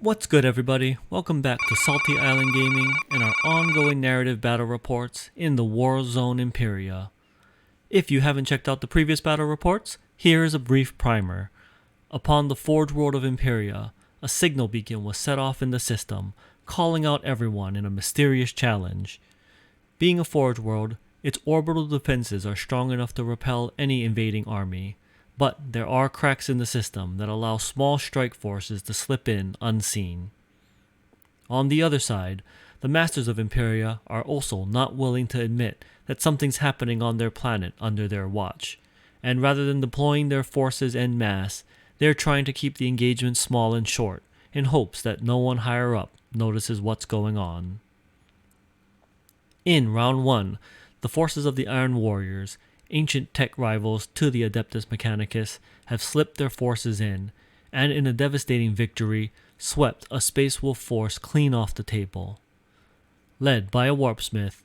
What's good, everybody? Welcome back to Salty Island Gaming and our ongoing narrative battle reports in the Warzone Imperia. If you haven't checked out the previous battle reports, here is a brief primer. Upon the Forge World of Imperia, a signal beacon was set off in the system, calling out everyone in a mysterious challenge. Being a Forge World, its orbital defenses are strong enough to repel any invading army. But there are cracks in the system that allow small strike forces to slip in unseen. On the other side, the Masters of Imperia are also not willing to admit that something's happening on their planet under their watch, and rather than deploying their forces en masse, they're trying to keep the engagement small and short, in hopes that no one higher up notices what's going on. In Round 1, the forces of the Iron Warriors, ancient tech rivals to the Adeptus Mechanicus, have slipped their forces in, and in a devastating victory, swept a Space Wolf force clean off the table. Led by a Warpsmith,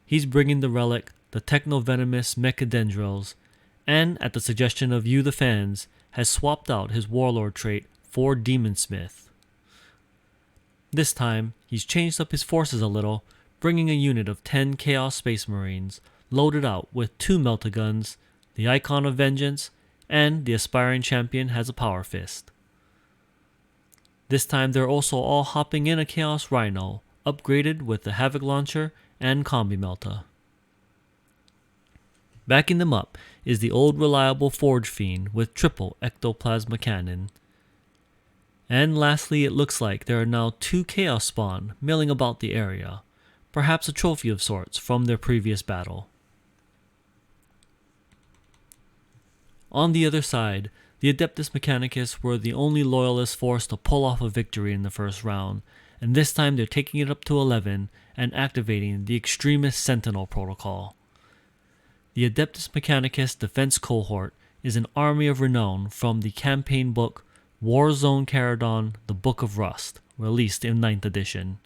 he's bringing the relic, the Techno-Venomous Mechadendrils, and at the suggestion of you the fans, has swapped out his Warlord trait for Demonsmith. This time, he's changed up his forces a little, bringing a unit of 10 Chaos Space Marines, loaded out with 2 Meltaguns, the Icon of Vengeance, and the aspiring champion has a Power Fist. This time they're also all hopping in a Chaos Rhino, upgraded with the Havoc Launcher and Combi Melta. Backing them up is the old reliable Forge Fiend with triple Ectoplasma Cannon. And lastly, it looks like there are now 2 Chaos Spawn milling about the area, perhaps a trophy of sorts from their previous battle. On the other side, the Adeptus Mechanicus were the only loyalist force to pull off a victory in the first round, and this time they're taking it up to 11 and activating the Extremist Sentinel protocol. The Adeptus Mechanicus Defense Cohort is an army of renown from the campaign book Warzone Caradon, The Book of Rust, released in 9th edition.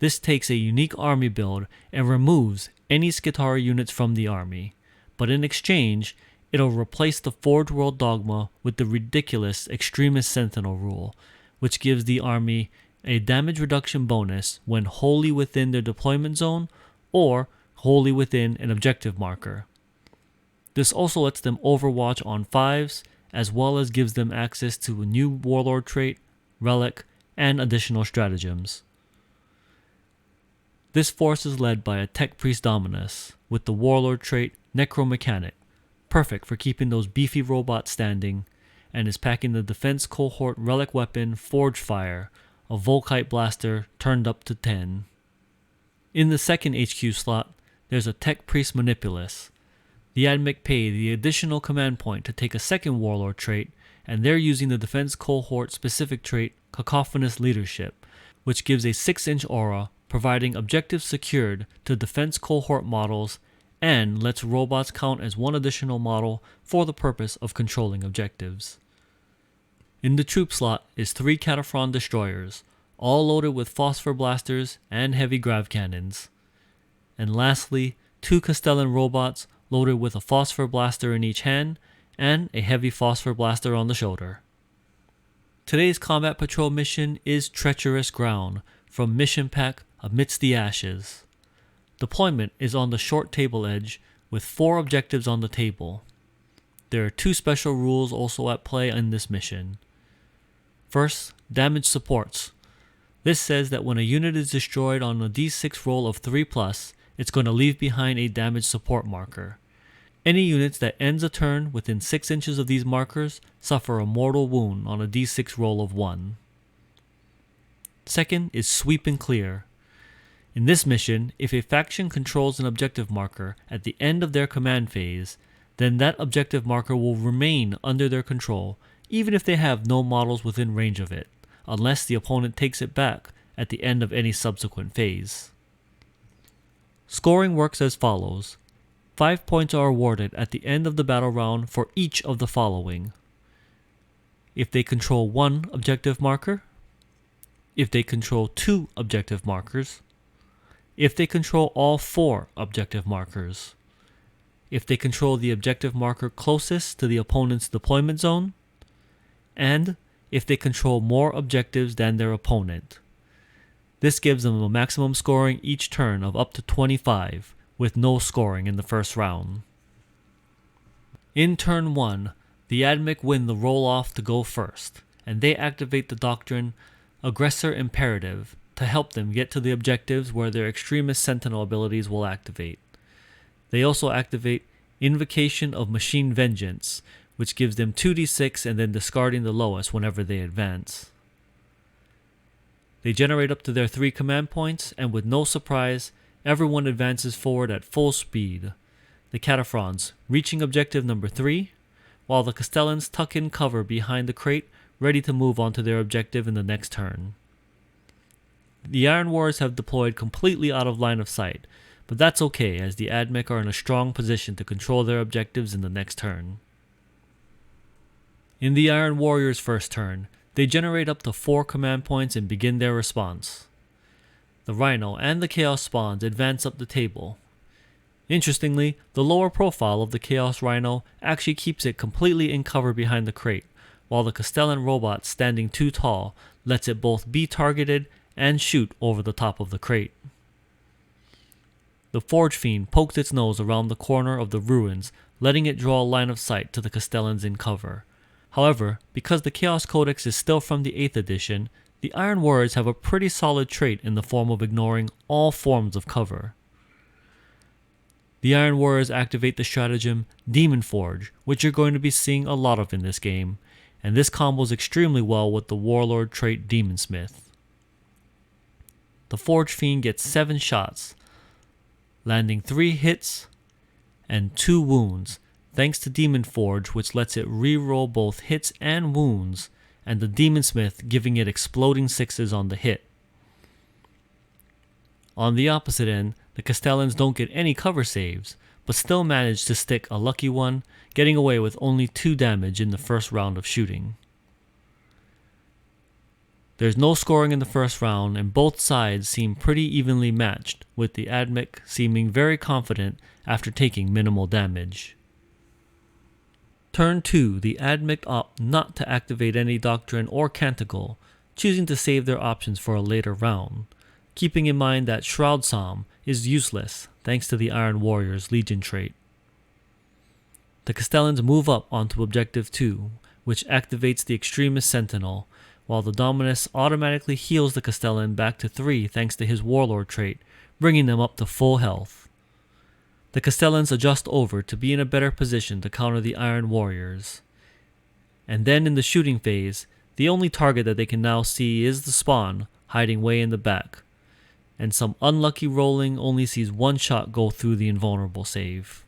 This takes a unique army build and removes any Skitarii units from the army, but in exchange, it'll replace the Forge World dogma with the ridiculous Extremist Sentinel rule, which gives the army a damage reduction bonus when wholly within their deployment zone or wholly within an objective marker. This also lets them overwatch on 5s, as well as gives them access to a new Warlord trait, relic, and additional stratagems. This force is led by a Tech Priest Dominus with the Warlord trait Necromechanic, perfect for keeping those beefy robots standing, and is packing the Defense Cohort relic weapon Forge Fire, a Volkite blaster turned up to 10. In the second HQ slot, there's a Tech Priest Manipulus. The Ad-mech pay the additional command point to take a second Warlord trait, and they're using the Defense Cohort specific trait Cacophonous Leadership, which gives a 6-inch aura, providing objectives secured to Defense Cohort models and lets robots count as one additional model for the purpose of controlling objectives. In the troop slot is 3 Cataphron destroyers, all loaded with phosphor blasters and heavy grav cannons. And lastly, 2 Castellan robots loaded with a phosphor blaster in each hand and a heavy phosphor blaster on the shoulder. Today's combat patrol mission is Treacherous Ground from Mission Pack Amidst the Ashes. Deployment is on the short table edge with 4 objectives on the table. There are 2 special rules also at play in this mission. First, damage supports. This says that when a unit is destroyed on a d6 roll of 3+, it's going to leave behind a damage support marker. Any units that ends a turn within 6 inches of these markers suffer a mortal wound on a d6 roll of 1. Second is sweep and clear. In this mission, if a faction controls an objective marker at the end of their command phase, then that objective marker will remain under their control even if they have no models within range of it, unless the opponent takes it back at the end of any subsequent phase. Scoring works as follows. 5 points are awarded at the end of the battle round for each of the following: if they control 1 objective marker, if they control 2 objective markers, if they control all 4 objective markers, if they control the objective marker closest to the opponent's deployment zone, and if they control more objectives than their opponent. This gives them a maximum scoring each turn of up to 25, with no scoring in the first round. In turn 1, the Ad-mech win the roll-off to go first, and they activate the doctrine Aggressor Imperative to help them get to the objectives where their Extremist Sentinel abilities will activate. They also activate Invocation of Machine Vengance, which gives them 2d6 and then discarding the lowest whenever they advance. They generate up to their 3 command points, and with no surprise, everyone advances forward at full speed. The Cataphrons reaching objective number 3, while the Castellans tuck in cover behind the crate, ready to move on to their objective in the next turn. The Iron Warriors have deployed completely out of line of sight, but that's okay as the Ad-mech are in a strong position to control their objectives in the next turn. In the Iron Warriors' first turn, they generate up to 4 command points and begin their response. The Rhino and the Chaos Spawns advance up the table. Interestingly, the lower profile of the Chaos Rhino actually keeps it completely in cover behind the crate, while the Castellan robot standing too tall lets it both be targeted and shoot over the top of the crate. The Forge Fiend pokes its nose around the corner of the ruins, letting it draw a line of sight to the Castellans in cover. However, because the Chaos Codex is still from the 8th edition, the Iron Warriors have a pretty solid trait in the form of ignoring all forms of cover. The Iron Warriors activate the stratagem Demon Forge, which you're going to be seeing a lot of in this game, and this combos extremely well with the Warlord trait Demon Smith. The Forge Fiend gets 7 shots, landing 3 hits and 2 wounds, thanks to Demon Forge, which lets it re-roll both hits and wounds, and the Demon Smith giving it exploding 6s on the hit. On the opposite end, the Castellans don't get any cover saves, but still manage to stick a lucky one, getting away with only 2 damage in the first round of shooting. There's no scoring in the first round, and both sides seem pretty evenly matched, with the Ad-mech seeming very confident after taking minimal damage. Turn 2, the Ad-mech opt not to activate any Doctrine or Canticle, choosing to save their options for a later round, keeping in mind that Shroud Psalm is useless thanks to the Iron Warriors' Legion trait. The Castellans move up onto Objective 2, which activates the Extremist Sentinel, while the Dominus automatically heals the Castellan back to 3 thanks to his Warlord trait, bringing them up to full health. The Castellans adjust over to be in a better position to counter the Iron Warriors. And then in the shooting phase, the only target that they can now see is the spawn, hiding way in the back, and some unlucky rolling only sees 1 shot go through the invulnerable save.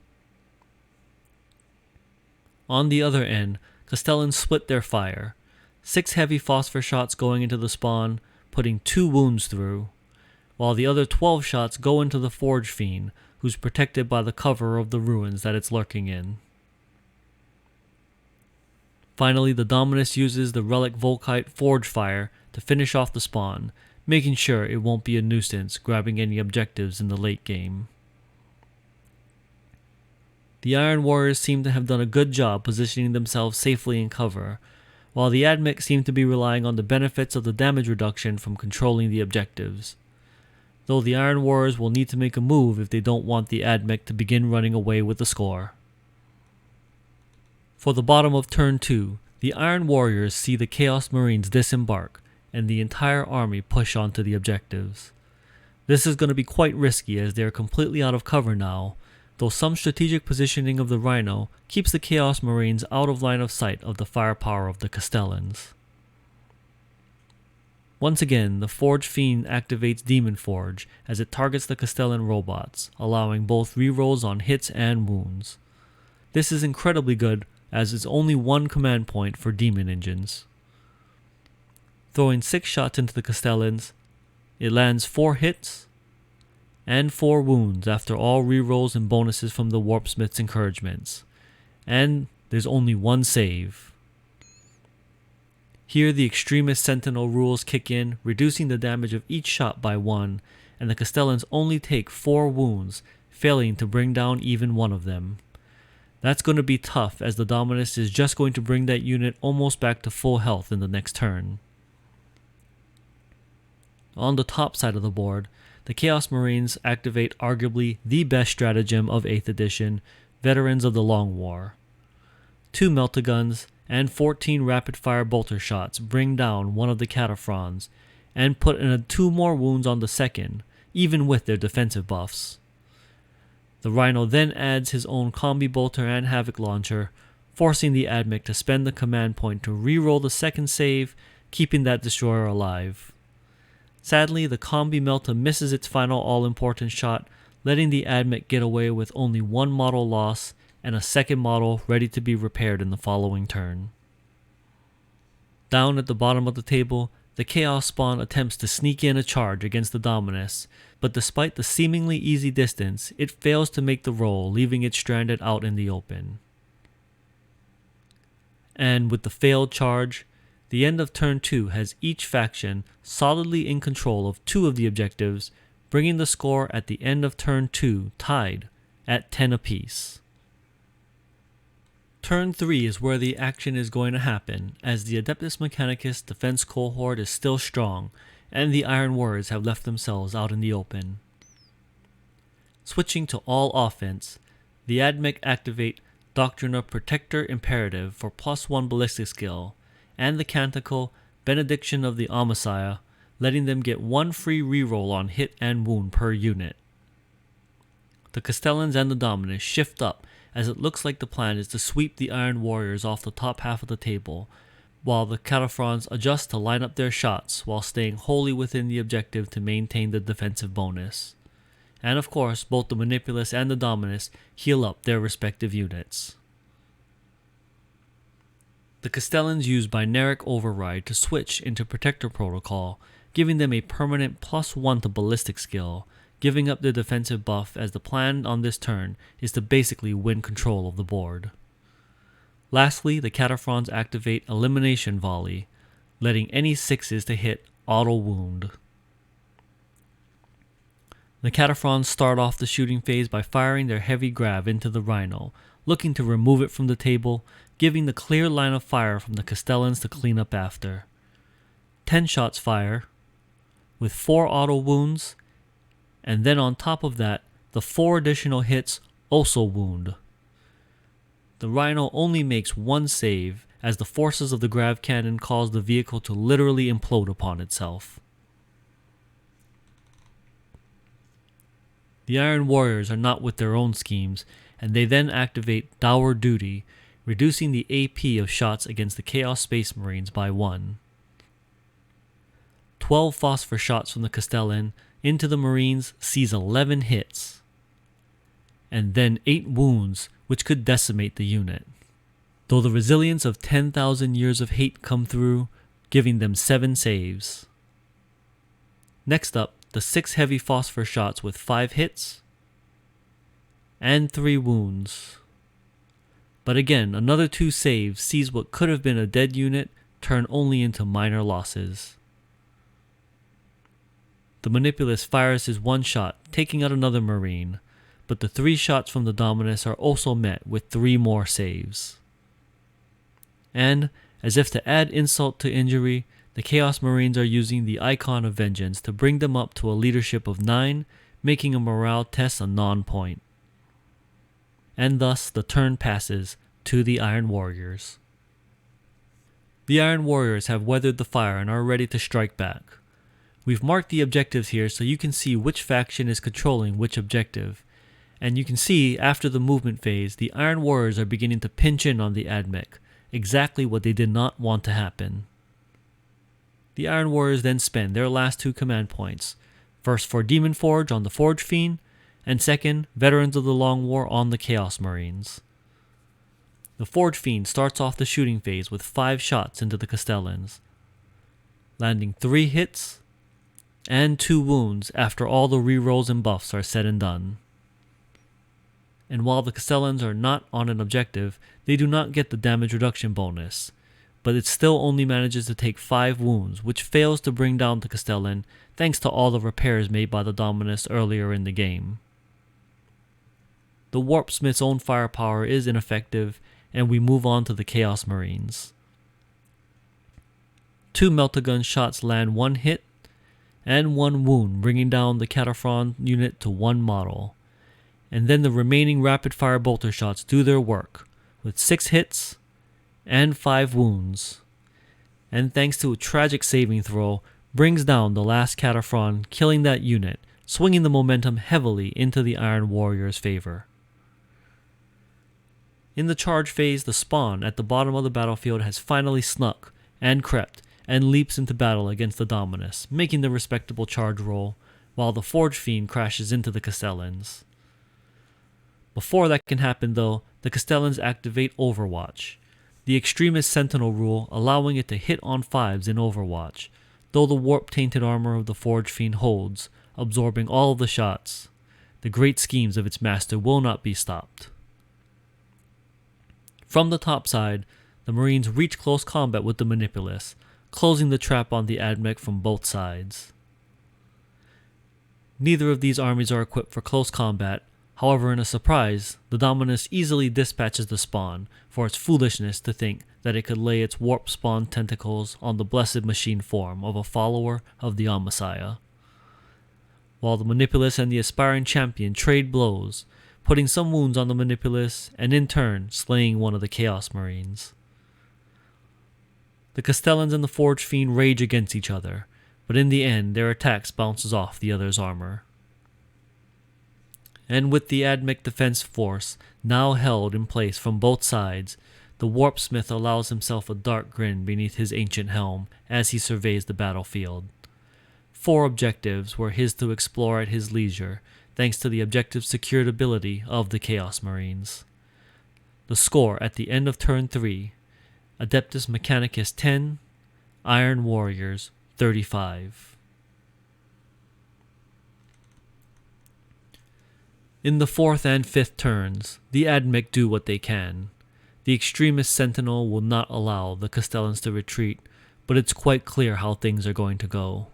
On the other end, Castellans split their fire, 6 heavy phosphor shots going into the spawn, putting 2 wounds through, while the other 12 shots go into the Forge Fiend, who's protected by the cover of the ruins that it's lurking in. Finally, the Dominus uses the Relic Volkite Forge Fire to finish off the spawn, making sure it won't be a nuisance grabbing any objectives in the late game. The Iron Warriors seem to have done a good job positioning themselves safely in cover, while the Ad-mech seem to be relying on the benefits of the damage reduction from controlling the objectives, though the Iron Warriors will need to make a move if they don't want the Ad-mech to begin running away with the score. For the bottom of turn 2, the Iron Warriors see the Chaos Marines disembark, and the entire army push onto the objectives. This is going to be quite risky as they are completely out of cover now, though some strategic positioning of the Rhino keeps the Chaos Marines out of line of sight of the firepower of the Castellans. Once again, the Forge Fiend activates Demon Forge as it targets the Castellan robots, allowing both rerolls on hits and wounds. This is incredibly good as it's only 1 command point for Demon Engines. Throwing 6 shots into the Castellans, it lands 4 hits and 4 wounds after all rerolls and bonuses from the Warpsmith's encouragements, and there's only 1 save. Here the Extremist Sentinel rules kick in, reducing the damage of each shot by 1, and the Castellans only take 4 wounds, failing to bring down even one of them. That's going to be tough, as the Dominus is just going to bring that unit almost back to full health in the next turn. On the top side of the board, the Chaos Marines activate arguably the best stratagem of 8th edition, Veterans of the Long War. 2 Meltaguns and 14 rapid-fire bolter shots bring down one of the Cataphrons and put in 2 more wounds on the second, even with their defensive buffs. The Rhino then adds his own Combi Bolter and Havoc Launcher, forcing the Ad-mech to spend the Command Point to reroll the second save, keeping that destroyer alive. Sadly, the Combi Melta misses its final all-important shot, letting the Ad-mech get away with only 1 model loss and a second model ready to be repaired in the following turn. Down at the bottom of the table, the Chaos Spawn attempts to sneak in a charge against the Dominus, but despite the seemingly easy distance, it fails to make the roll, leaving it stranded out in the open. And with the failed charge, the end of turn 2 has each faction solidly in control of 2 of the objectives, bringing the score at the end of turn 2 tied at 10 apiece. Turn 3 is where the action is going to happen, as the Adeptus Mechanicus defense cohort is still strong, and the Iron Warriors have left themselves out in the open. Switching to all offense, the Ad-mech activate Doctrina Protector Imperative for +1 ballistic skill, and the Canticle Benediction of the Omnissiah, letting them get 1 free reroll on hit and wound per unit. The Castellans and the Dominus shift up, as it looks like the plan is to sweep the Iron Warriors off the top half of the table, while the Cataphrons adjust to line up their shots while staying wholly within the objective to maintain the defensive bonus. And of course, both the Manipulus and the Dominus heal up their respective units. The Castellans use Binaric Override to switch into Protector Protocol, giving them a permanent +1 to ballistic skill, giving up their defensive buff, as the plan on this turn is to basically win control of the board. Lastly, the Cataphrons activate Elimination Volley, letting any 6s to hit auto wound. The Cataphrons start off the shooting phase by firing their heavy grav into the Rhino, looking to remove it from the table, giving the clear line of fire from the Castellans to clean up after. 10 shots fire, with 4 auto wounds, and then on top of that, the 4 additional hits also wound. The Rhino only makes 1 save, as the forces of the grav cannon cause the vehicle to literally implode upon itself. The Iron Warriors are not with their own schemes, and they then activate Dour Duty, reducing the AP of shots against the Chaos Space Marines by 1. 12 phosphor shots from the Castellan into the Marines sees 11 hits, and then 8 wounds, which could decimate the unit, though the resilience of 10,000 years of hate come through, giving them 7 saves. Next up, the 6 heavy phosphor shots with 5 hits and 3 wounds. But again, another 2 saves sees what could have been a dead unit turn only into minor losses. The Manipulus fires his 1 shot, taking out another Marine, but the 3 shots from the Dominus are also met with 3 more saves. And, as if to add insult to injury, the Chaos Marines are using the Icon of Vengeance to bring them up to a leadership of 9, making a morale test a non-point. And thus the turn passes to the Iron Warriors. The Iron Warriors have weathered the fire and are ready to strike back. We've marked the objectives here so you can see which faction is controlling which objective, and you can see after the movement phase the Iron Warriors are beginning to pinch in on the Ad-mech, exactly what they did not want to happen. The Iron Warriors then spend their last 2 command points, first for Demon Forge on the Forge Fiend, and second, Veterans of the Long War on the Chaos Marines. The Forge Fiend starts off the shooting phase with 5 shots into the Castellans, landing 3 hits and 2 wounds after all the rerolls and buffs are said and done. And while the Castellans are not on an objective, they do not get the damage reduction bonus, but it still only manages to take 5 wounds, which fails to bring down the Castellan thanks to all the repairs made by the Dominus earlier in the game. the Warpsmith's own firepower is ineffective, and we move on to the Chaos Marines. 2 Meltagun shots land 1 hit and 1 wound, bringing down the Cataphren unit to 1 model. And then the remaining rapid-fire bolter shots do their work, with 6 hits and 5 wounds. And thanks to a tragic saving throw, brings down the last Cataphren, killing that unit, swinging the momentum heavily into the Iron Warrior's favor. In the charge phase, the spawn at the bottom of the battlefield has finally snuck and crept and leaps into battle against the Dominus, making the respectable charge roll, while the Forge Fiend crashes into the Castellans. Before that can happen though, the Castellans activate Overwatch, the extremist Sentinel rule allowing it to hit on 5s in Overwatch, though the warp-tainted armor of the Forge Fiend holds, absorbing all of the shots. The great schemes of its master will not be stopped. From the top side, the Marines reach close combat with the Manipulus, closing the trap on the Ad-mech from both sides. Neither of these armies are equipped for close combat. However, in a surprise, the Dominus easily dispatches the spawn for its foolishness to think that it could lay its warp spawn tentacles on the blessed machine form of a follower of the Messiah. While the Manipulus and the aspiring champion trade blows, putting some wounds on the Manipulus and in turn slaying one of the Chaos Marines. The Castellans and the Forge Fiend rage against each other, but in the end their attacks bounces off the other's armor. And with the Ad-mech defense force now held in place from both sides, the Warpsmith allows himself a dark grin beneath his ancient helm as he surveys the battlefield. 4 objectives were his to explore at his leisure, thanks to the objective secured ability of the Chaos Marines. The score at the end of turn 3, Adeptus Mechanicus 10, Iron Warriors 35. In the 4th and 5th turns, the Ad-mech do what they can. The extremist Sentinel will not allow the Castellans to retreat, but it's quite clear how things are going to go.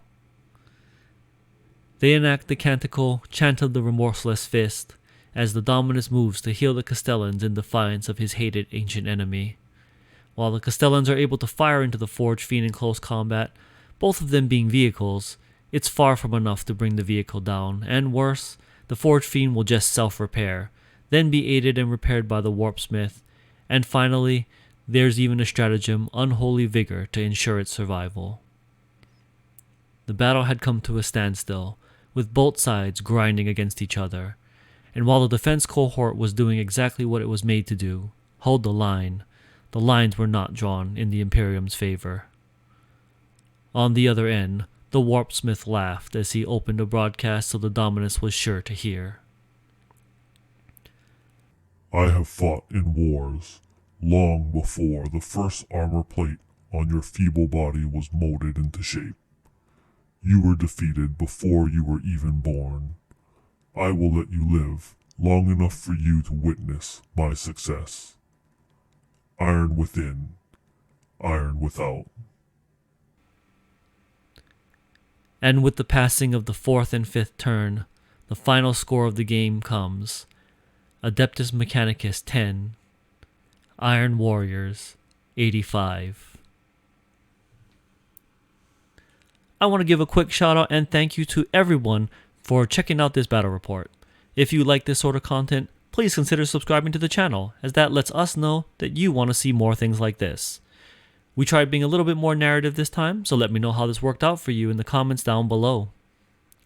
They enact the canticle Chant of the Remorseless Fist as the Dominus moves to heal the Castellans in defiance of his hated ancient enemy. While the Castellans are able to fire into the Forge Fiend in close combat, both of them being vehicles, it's far from enough to bring the vehicle down, and worse, the Forge Fiend will just self-repair, then be aided and repaired by the Warpsmith, and finally, there's even a stratagem Unholy Vigor to ensure its survival. The battle had come to a standstill, with both sides grinding against each other, and while the defense cohort was doing exactly what it was made to do, hold the lines were not drawn in the Imperium's favor. On the other end, the Warpsmith laughed as he opened a broadcast so the Dominus was sure to hear. I have fought in wars, long before the first armor plate on your feeble body was molded into shape. You were defeated before you were even born. I will let you live long enough for you to witness my success. Iron within, iron without. And with the passing of the 4th and 5th turn, the final score of the game comes. Adeptus Mechanicus 10, Iron Warriors 85. I want to give a quick shout out and thank you to everyone for checking out this battle report. If you like this sort of content, please consider subscribing to the channel, as that lets us know that you want to see more things like this. We tried being a little bit more narrative this time, so let me know how this worked out for you in the comments down below.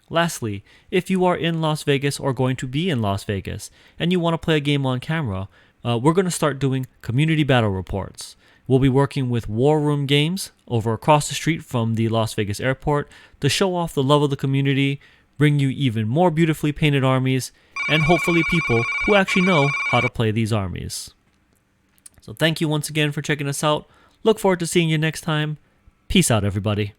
Lastly, if you are in Las Vegas or going to be in Las Vegas and you want to play a game on camera, we're going to start doing community battle reports. We'll be working with War Room Games over across the street from the Las Vegas airport to show off the love of the community, bring you even more beautifully painted armies, and hopefully people who actually know how to play these armies. So thank you once again for checking us out. Look forward to seeing you next time. Peace out, everybody.